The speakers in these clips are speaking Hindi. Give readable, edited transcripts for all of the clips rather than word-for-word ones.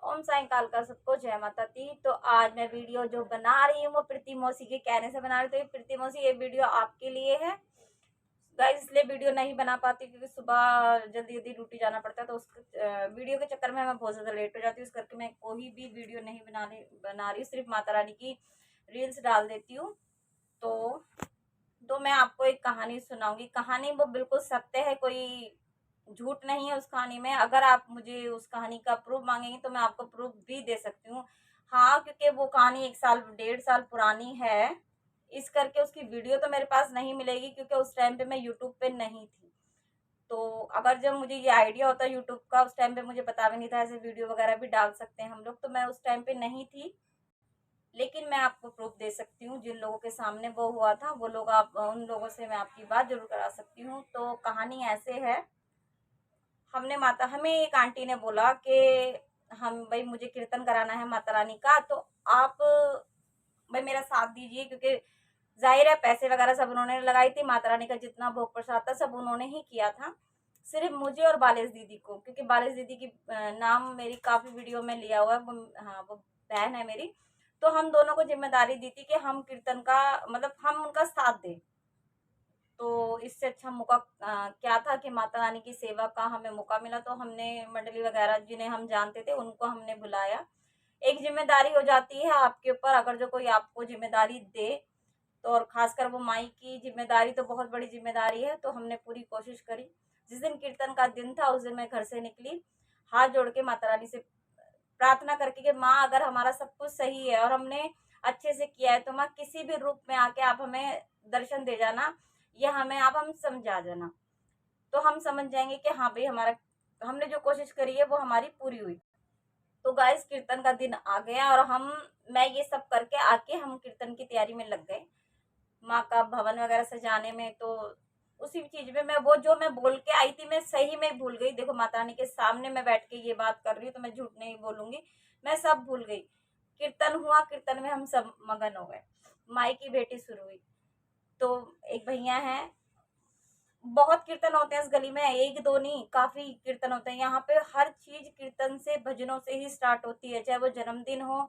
ओम साईं का सबको जय माता दी। तो आज मैं वीडियो जो बना रही हूँ वो प्रीति मौसी के कहने से बना रही हूँ। तो ये प्रीति मौसी ये वीडियो आपके लिए है गाइस, इसलिए वीडियो नहीं बना पाती क्योंकि सुबह जल्दी जल्दी ड्यूटी जाना पड़ता है। तो उस वीडियो के चक्कर में मैं बहुत ज्यादा लेट हो जाती हूँ। इस करके मैं कोई भी वीडियो नहीं बना रही हूँ, सिर्फ माता रानी की रील्स डाल देती हूँ। तो मैं आपको एक कहानी सुनाऊंगी। कहानी वो बिल्कुल सत्य है, कोई झूठ नहीं है उस कहानी में। अगर आप मुझे उस कहानी का प्रूफ मांगेंगे तो मैं आपको प्रूफ भी दे सकती हूँ। हाँ, क्योंकि वो कहानी 1 साल 1.5 साल पुरानी है, इस करके उसकी वीडियो तो मेरे पास नहीं मिलेगी क्योंकि उस टाइम पे मैं यूट्यूब पे नहीं थी। तो अगर जब मुझे ये आइडिया होता यूट्यूब का, उस टाइम पे मुझे पता भी नहीं था ऐसे वीडियो वगैरह भी डाल सकते हैं हम लोग, तो मैं उस टाइम पे नहीं थी। लेकिन मैं आपको प्रूफ दे सकती हूँ, जिन लोगों के सामने वो हुआ था वो लोग, आप उन लोगों से मैं आपकी बात जरूर करा सकती हूँ। तो कहानी ऐसे है। हमें एक आंटी ने बोला कि हम भाई मुझे कीर्तन कराना है माता रानी का, तो आप भाई मेरा साथ दीजिए, क्योंकि जाहिर है पैसे वगैरह सब उन्होंने लगाई थी। माता रानी का जितना भोग प्रसाद था सब उन्होंने ही किया था, सिर्फ मुझे और बालेश दीदी को, क्योंकि बालेश दीदी की नाम मेरी काफी वीडियो में लिया हुआ है। हाँ, वो बहन है मेरी। तो हम दोनों को जिम्मेदारी दी थी कि हम कीर्तन का मतलब हम उनका साथ दें। तो इससे अच्छा मौका क्या था कि माता रानी की सेवा का हमें मौका मिला। तो हमने मंडली वगैरह जिन्हें हम जानते थे उनको हमने बुलाया। एक जिम्मेदारी हो जाती है आपके ऊपर, अगर जो कोई आपको जिम्मेदारी दे तो, और खासकर वो माई की जिम्मेदारी तो बहुत बड़ी जिम्मेदारी है। तो हमने पूरी कोशिश करी। जिस दिन कीर्तन का दिन था उस दिन मैं घर से निकली हाथ जोड़ के माता रानी से प्रार्थना करके कि माँ, अगर हमारा सब कुछ सही है और हमने अच्छे से किया है तो माँ किसी भी रूप में आके आप हमें दर्शन दे जाना, या हमें आप हम समझा देना, तो हम समझ जाएंगे कि हाँ भाई हमारा हमने जो कोशिश करी है वो हमारी पूरी हुई। तो गाइस, कीर्तन का दिन आ गया और मैं ये सब करके आके हम कीर्तन की तैयारी में लग गए, माँ का भवन वगैरह सजाने में। तो उसी चीज में मैं बोल के आई थी, मैं सही में भूल गई। देखो, माता रानी के सामने मैं बैठ के ये बात कर रही हूँ तो मैं झूठ नहीं बोलूंगी, मैं सब भूल गई। कीर्तन हुआ, कीर्तन में हम सब मगन हो गए। माई की बेटी शुरू हुई। तो एक भैया है, बहुत कीर्तन होते हैं इस गली में, एक दो नहीं, काफी कीर्तन होते हैं यहाँ पे। हर चीज कीर्तन से, भजनों से ही स्टार्ट होती है, चाहे वो जन्मदिन हो,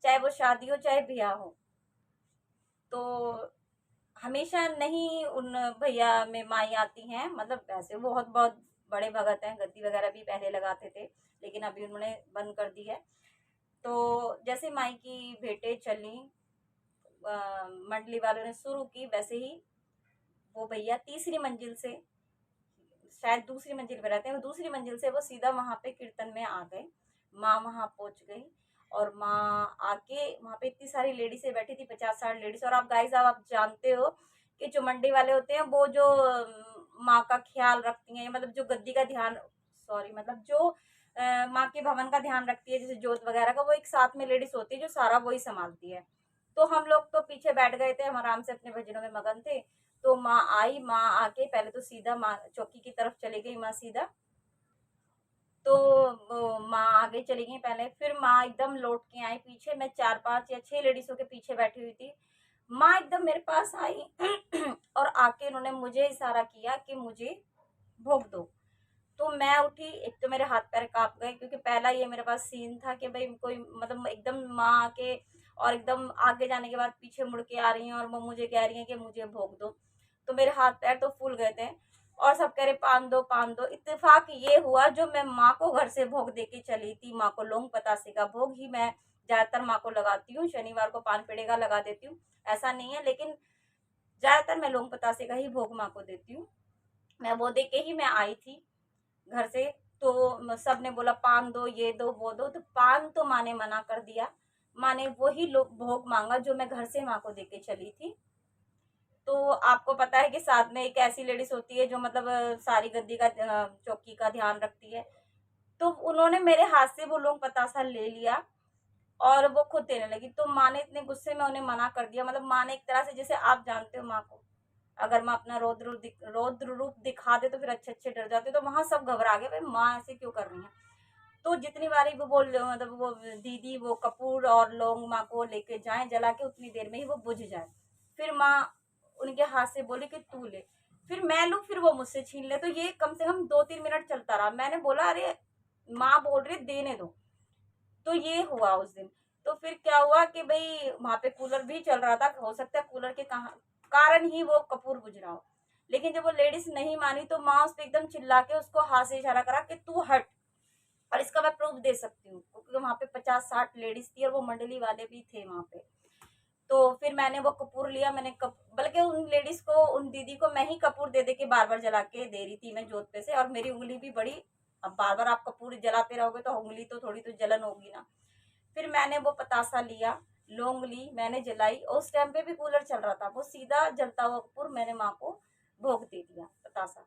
चाहे वो शादी हो, चाहे ब्याह हो। तो हमेशा नहीं उन भैया में माई आती हैं, मतलब वैसे बहुत बहुत बड़े भगत हैं, गद्दी वगैरह भी पहले लगाते थे लेकिन अभी उन्होंने बंद कर दी है। तो जैसे माई की भेंटें चली, मंडली वालों ने शुरू की, वैसे ही वो भैया तीसरी मंजिल से, शायद दूसरी मंजिल पे रहते हैं, वो दूसरी मंजिल से वो सीधा वहां पे कीर्तन में आ गए। माँ वहां पहुंच गई और माँ आके वहां पे इतनी सारी लेडीज बैठी थी, 50-60 लेडीज। और आप गाइस, आप जानते हो कि जो मंडी वाले होते हैं वो जो माँ का ख्याल रखती हैं, मतलब जो गद्दी का ध्यान, सॉरी, मतलब जो माँ के भवन का ध्यान रखती है, जैसे जोत वगैरह का, वो एक साथ में लेडीज होती है जो सारा वही संभालती है। तो हम लोग तो पीछे बैठ गए थे, हम आराम से अपने भजनों में मगन थे। तो माँ आई, माँ आके पहले तो सीधा माँ चौकी की तरफ चली गई, माँ सीधा। तो माँ आगे चली गई पहले, फिर माँ एकदम लौट के आई पीछे। मैं 4-5 या 6 लेडीजों के पीछे बैठी हुई थी। माँ एकदम मेरे पास आई और आके उन्होंने मुझे इशारा किया कि मुझे भोग दो। तो मैं उठी, एक तो मेरे हाथ पैर कांप गए क्योंकि पहला ये मेरे पास सीन था कि भाई कोई, मतलब एकदम माँ आके और एकदम आगे जाने के बाद पीछे मुड़ के आ रही हैं और वो मुझे कह रही हैं कि मुझे भोग दो। तो मेरे हाथ पैर तो फूल गए थे और सब कह रहे पान दो, पान दो। इत्तेफाक ये हुआ, जो मैं माँ को घर से भोग दे के चली थी, माँ को लौंग पतासे का भोग ही मैं ज्यादातर माँ को लगाती हूँ। शनिवार को पान पेड़े का लगा देती हूँ, ऐसा नहीं है, लेकिन ज्यादातर मैं लौंग पतासे का ही भोग माँ को देती हूँ। मैं वो दे के ही मैं आई थी घर से। तो सबने बोला पान दो, ये दो, वो दो। तो पान तो माँ ने मना कर दिया, माँ ने वही भोग मांगा जो मैं घर से माँ को देके चली थी। तो आपको पता है कि साथ में एक ऐसी लेडीज होती है जो मतलब सारी गद्दी का चौकी का ध्यान रखती है। तो उन्होंने मेरे हाथ से वो लोग पतासा ले लिया और वो खुद देने लगी। तो माँ ने इतने गुस्से में उन्हें मना कर दिया। मतलब माँ ने एक तरह से, जैसे आप जानते हो माँ को, अगर माँ अपना रौद्र रूप दिखा दे तो फिर अच्छे अच्छे डर जाते। तो वहां सब घबरा गए, भाई माँ ऐसे क्यों कर रही है। तो जितनी बारी वो बोल, मतलब वो दीदी वो कपूर और लौंग माँ को लेके जाए जला के, उतनी देर में ही वो बुझ जाए। फिर माँ उनके हाथ से बोली कि तू ले, फिर मैं लूं, फिर वो मुझसे छीन ले। तो ये कम से कम 2-3 मिनट चलता रहा। मैंने बोला अरे माँ बोल रही देने दो। तो ये हुआ उस दिन। तो फिर क्या हुआ कि भाई वहां पे कूलर भी चल रहा था, हो सकता है कूलर के कारण ही वो कपूर बुझ रहा हो। लेकिन जब वो लेडीज नहीं मानी तो माँ उस पर एकदम चिल्ला के उसको हाथ से इशारा करा कि तू हट, और इसका मैं प्रूफ दे सकती हूँ, क्योंकि वहां पे 50-60 लेडीज थी और वो मंडली वाले भी थे वहां पे। तो फिर मैंने वो कपूर लिया, मैंने बल्कि उन लेडीज को, उन दीदी को मैं ही कपूर दे दे के बार बार जला के दे रही थी मैं जोत पे से, और मेरी उंगली भी बड़ी। अब बार बार आप कपूर जलाते रहोगे तो उंगली तो थोड़ी तो जलन होगी ना। फिर मैंने वो पतासा लिया, लौंग ली, मैंने जलाई, और उस टाइम पे भी कूलर चल रहा था, वो सीधा जलता हुआ कपूर मैंने माँ को भोग दे दिया पतासा।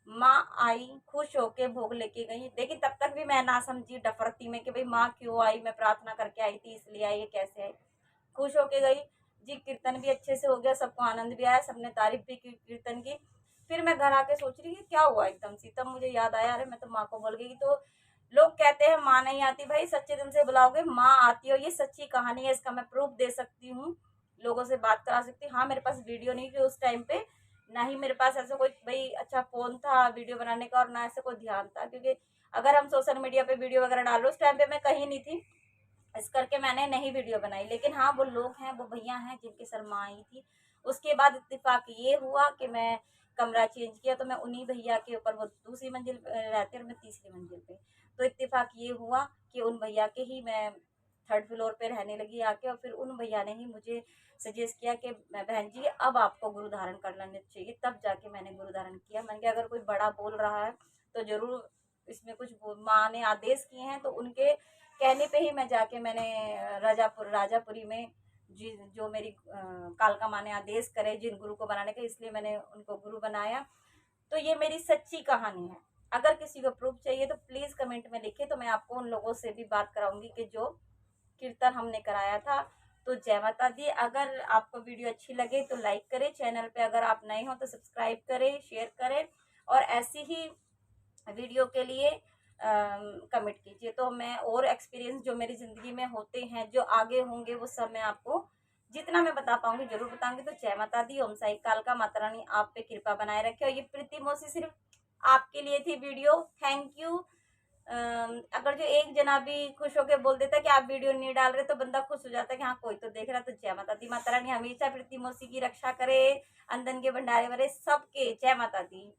माँ आई, खुश होके भोग लेके गई, लेकिन तब तक भी मैं ना समझी, डफरती में कि भाई माँ क्यों आई, मैं प्रार्थना करके आई थी इसलिए आई, ये कैसे आई। खुश होके गई जी, कीर्तन भी अच्छे से हो गया, सबको आनंद भी आया, सबने तारीफ भी की कीर्तन की। फिर मैं घर आके सोच रही कि क्या हुआ एकदम से, तब मुझे याद आया, अरे मैं तो माँ को बोल गई। तो लोग कहते हैं माँ नहीं आती, भाई सच्चे दिल से बुलाओगे माँ आती है, और ये सच्ची कहानी है, इसका मैं प्रूफ दे सकती हूँ, लोगों से बात करा सकती हूँ। हाँ, मेरे पास वीडियो नहीं थी उस टाइम पे, ना ही मेरे पास ऐसा कोई भाई अच्छा फोन था वीडियो बनाने का, और ना ऐसा कोई ध्यान था, क्योंकि अगर हम सोशल मीडिया पे वीडियो वगैरह डाल रहे, उस टाइम पे मैं कहीं नहीं थी, इस करके मैंने नहीं वीडियो बनाई। लेकिन हाँ, वो लोग हैं, वो भैया हैं जिनके सर माँ आई थी। उसके बाद इत्तेफाक ये हुआ कि मैं कमरा चेंज किया, तो मैं उन्हीं भैया के ऊपर, वो दूसरी मंजिल पे रहते और मैं तीसरी मंजिल पे। तो इत्तेफाक ये हुआ कि उन भैया के ही मैं थर्ड फ्लोर पे रहने लगी आके, और फिर उन भैया ने ही मुझे सजेस्ट किया कि मैं बहन जी अब आपको गुरु धारण कर लेना चाहिए। तब जाके मैंने गुरु धारण किया। मैंने कहा अगर कोई बड़ा बोल रहा है तो जरूर इसमें कुछ माँ ने आदेश किए हैं, तो उनके कहने पे ही मैं जाके मैंने राजापुरी में जो मेरी कालका माँ ने आदेश करे जिन गुरु को बनाने का, इसलिए मैंने उनको गुरु बनाया। तो ये मेरी सच्ची कहानी है। अगर किसी को प्रूफ चाहिए तो प्लीज कमेंट में लिखे, तो मैं आपको उन लोगों से भी बात कराऊंगी कि जो कीर्तन हमने कराया था। तो जय माता दी। अगर आपको वीडियो अच्छी लगे तो लाइक करें, चैनल पे अगर आप नए हो तो सब्सक्राइब करें, शेयर करें, और ऐसी ही वीडियो के लिए कमेंट कीजिए। तो मैं और एक्सपीरियंस जो मेरी ज़िंदगी में होते हैं, जो आगे होंगे, वो सब मैं आपको जितना मैं बता पाऊंगी जरूर बताऊंगी। तो जय माता दी, ओम साई कालका माता रानी आप पे कृपा बनाए रखे। और ये प्रीति मौसी सिर्फ आपके लिए थी वीडियो। Thank you. अगर जो एक जना भी खुश होकर बोल देता है कि आप वीडियो नहीं डाल रहे, तो बंदा खुश हो जाता है कि हाँ कोई तो देख रहा। तो जय माता दी, माता रानी हमेशा प्रीति मौसी की रक्षा करे, अंदन के भंडारे भरे सबके। जय माता दी।